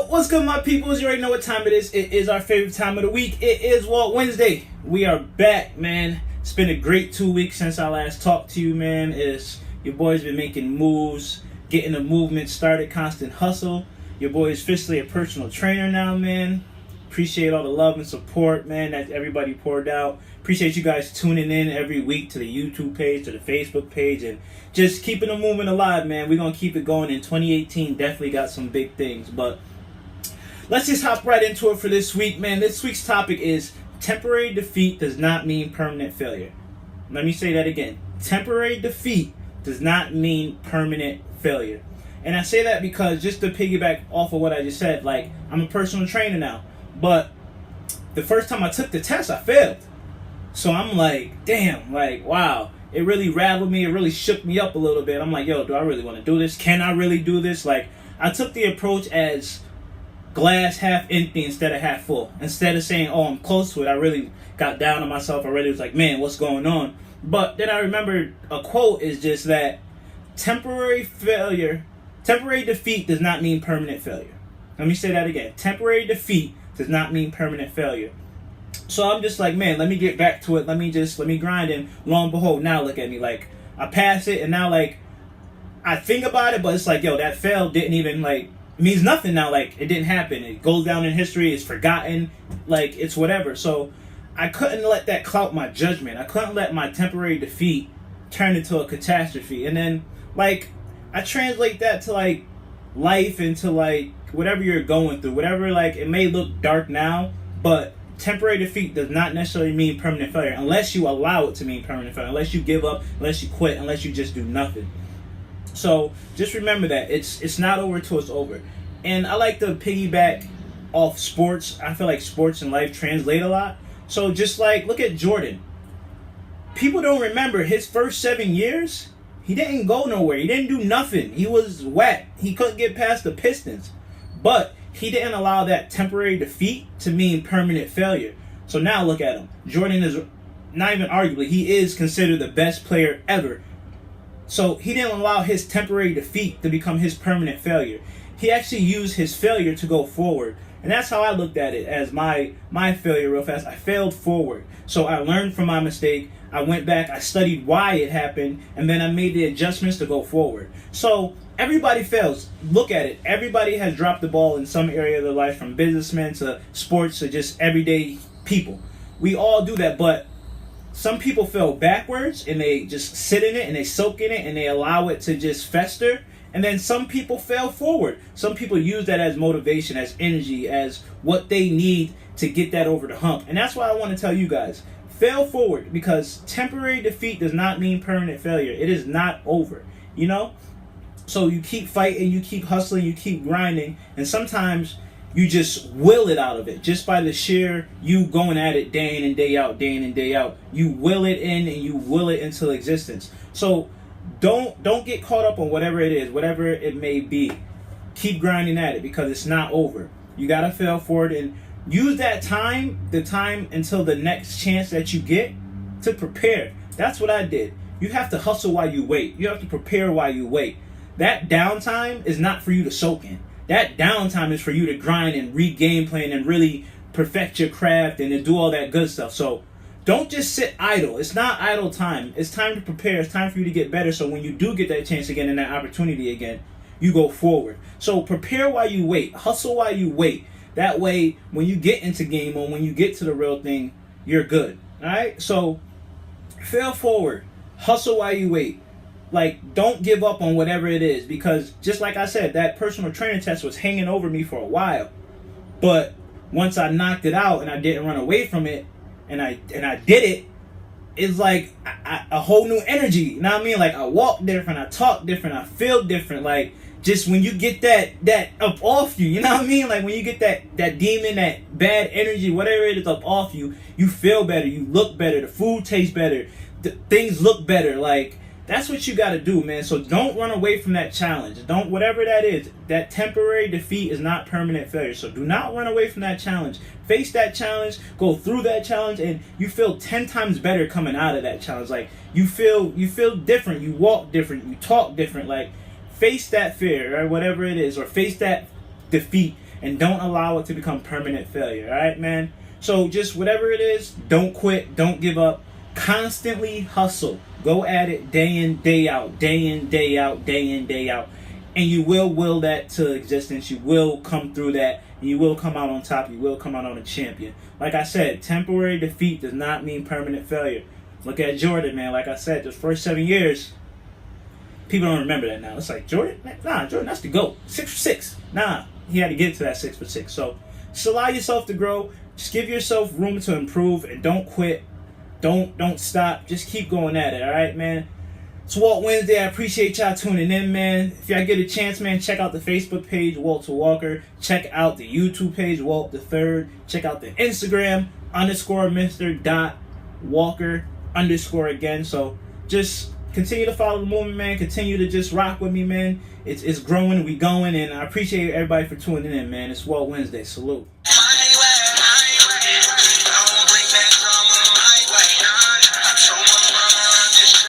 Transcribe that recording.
What's good, my peoples? You already know what time it is. It is our favorite time of the week. It is Walt Wednesday. We are back, man. It's been a great 2 weeks since I last talked to you, man. Your boy's been making moves, getting the movement started, constant hustle. Your boy is officially a personal trainer now, man. Appreciate all the love and support, man, that everybody poured out. Appreciate you guys tuning in every week to the YouTube page, to the Facebook page, and just keeping the movement alive, man. We're going to keep it going in 2018. Definitely got some big things, but let's just hop right into it for this week, man. This week's topic is temporary defeat does not mean permanent failure. Let me say that again. Temporary defeat does not mean permanent failure. And I say that because, just to piggyback off of what I just said, like, I'm a personal trainer now, but the first time I took the test, I failed. So I'm like, damn, like, wow. It really rattled me. It really shook me up a little bit. I'm like, yo, do I really want to do this? Can I really do this? Like, I took the approach as glass half empty instead of half full. Instead of saying, oh, I'm close to it, I really got down on myself. I really was like, man, what's going on? But then I remembered a quote is just that temporary defeat does not mean permanent failure. Let me say that again. Temporary defeat does not mean permanent failure. So I'm just like, man, let me get back to it. Let me grind. And lo and behold, now look at me. Like, I passed it, and now, like, I think about it, but it's like, yo, that fail didn't even, like, means nothing now. Like, it didn't happen. It goes down in history. It's forgotten. Like, it's whatever. So I couldn't let that cloud my judgment. I couldn't let my temporary defeat turn into a catastrophe. And then, like, I translate that to, like, life and to, like, whatever you're going through. Whatever, like, it may look dark now, but temporary defeat does not necessarily mean permanent failure unless you allow it to mean permanent failure, unless you give up, unless you quit, unless you just do nothing. So just remember that it's not over till it's over. And I like to piggyback off sports. I feel like sports and life translate a lot. So just like, look at Jordan. People don't remember his first 7 years. He didn't go nowhere. He didn't do nothing. He was wet. He couldn't get past the Pistons. But he didn't allow that temporary defeat to mean permanent failure. So now look at him. Jordan is, not even arguably, he is considered the best player ever. So he didn't allow his temporary defeat to become his permanent failure. He actually used his failure to go forward. And that's how I looked at it, as my failure real fast. I failed forward. So I learned from my mistake. I went back, I studied why it happened, and then I made the adjustments to go forward. So everybody fails. Look at it. Everybody has dropped the ball in some area of their life, from businessmen to sports to just everyday people. We all do that, but some people fail backwards and they just sit in it and they soak in it and they allow it to just fester. And then some people fail forward. Some people use that as motivation, as energy, as what they need to get that over the hump. And that's why I want to tell you guys, fail forward, because temporary defeat does not mean permanent failure. It is not over, you know? So you keep fighting, you keep hustling, you keep grinding, and sometimes you just will it out of it, just by the sheer you going at it day in and day out, day in and day out. You will it in and you will it into existence. So don't get caught up on whatever it is, whatever it may be. Keep grinding at it, because it's not over. You gotta fail forward and use that time, the time until the next chance that you get, to prepare. That's what I did. You have to hustle while you wait. You have to prepare while you wait. That downtime is not for you to soak in. That downtime is for you to grind and re-game plan and really perfect your craft and to do all that good stuff. So don't just sit idle. It's not idle time. It's time to prepare. It's time for you to get better, so when you do get that chance again and that opportunity again, you go forward. So prepare while you wait. Hustle while you wait. That way, when you get into game mode, when you get to the real thing, you're good. All right? So fail forward. Hustle while you wait. Like, don't give up on whatever it is, because just like I said, that personal training test was hanging over me for a while. But once I knocked it out and I didn't run away from it, and I did it, it's like a whole new energy. You know what I mean? Like, I walk different, I talk different, I feel different. Like, just when you get that up off you, you know what I mean? Like, when you get that demon, that bad energy, whatever it is up off you, you feel better, you look better, the food tastes better, things look better. Like, that's what you got to do, man. So don't run away from that challenge. Don't, whatever that is, that temporary defeat is not permanent failure. So do not run away from that challenge. Face that challenge, go through that challenge, and you feel 10 times better coming out of that challenge. Like, you feel different, you walk different, you talk different. Like, face that fear, or whatever it is, or face that defeat, and don't allow it to become permanent failure. All right, man. So just whatever it is, don't quit, don't give up. Constantly hustle. Go at it day in, day out, day in, day out, day in, day out. And you will that to existence. You will come through that. And you will come out on top. You will come out on a champion. Like I said, temporary defeat does not mean permanent failure. Look at Jordan, man. Like I said, the first 7 years, people don't remember that now. It's like, Jordan? Nah, Jordan, that's the GOAT. 6 for 6. Nah, he had to get to that 6 for 6. So just allow yourself to grow. Just give yourself room to improve and don't quit. Don't stop. Just keep going at it, all right, man? It's Walt Wednesday. I appreciate y'all tuning in, man. If y'all get a chance, man, check out the Facebook page, Walter Walker. Check out the YouTube page, Walt the Third. Check out the Instagram, _Mr.Walker_ again. So just continue to follow the movement, man. Continue to just rock with me, man. It's growing, we going, and I appreciate everybody for tuning in, man. It's Walt Wednesday. Salute.